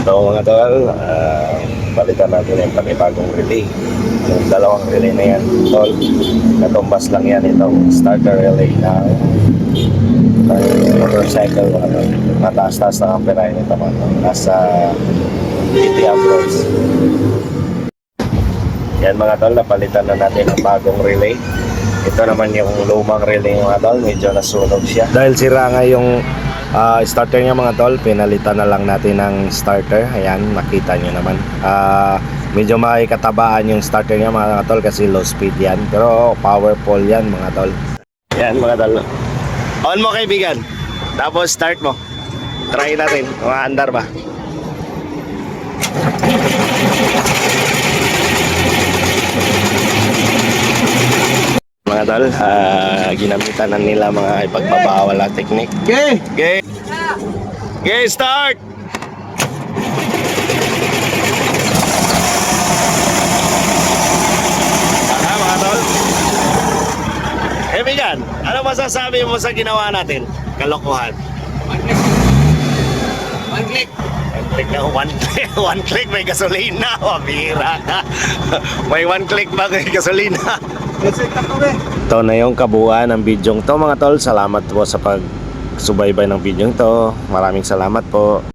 So mga tol, palitan natin yung panibagong relay. Yung dalawang relay na yan, tol, natumbas lang yan itong starter relay ng motorcycle. Mataas-taas na amperahe nito mga tol. Nasa 80 amperes. Yan mga tol, napalitan na natin ang bagong relay. Ito naman yung lumang relay mga tol, medyo nasunog siya. Dahil sira nga yung starter niya mga tol, pinalitan na lang natin ng starter. Ayan, makita nyo naman. Medyo may katabaan yung starter niya mga tol kasi low speed yan. Pero powerful yan mga tol. Yan mga tol. On mo kaibigan. Tapos start mo. Try natin. Maandar ba? Mga tol, ginamitan na nila mga ipagbabawal na technique. Okay! Okay! Okay, start! Mga tol. Kaibigan, ano masasabi mo sa ginawa natin? Kalokohan. One click. One click may gasolina. Mabira ka. May one click ba may gasolina? Ito na yung kabuuan ng bidyong to mga tol. Salamat po sa pagsubaybay ng bidyong to. Maraming salamat po.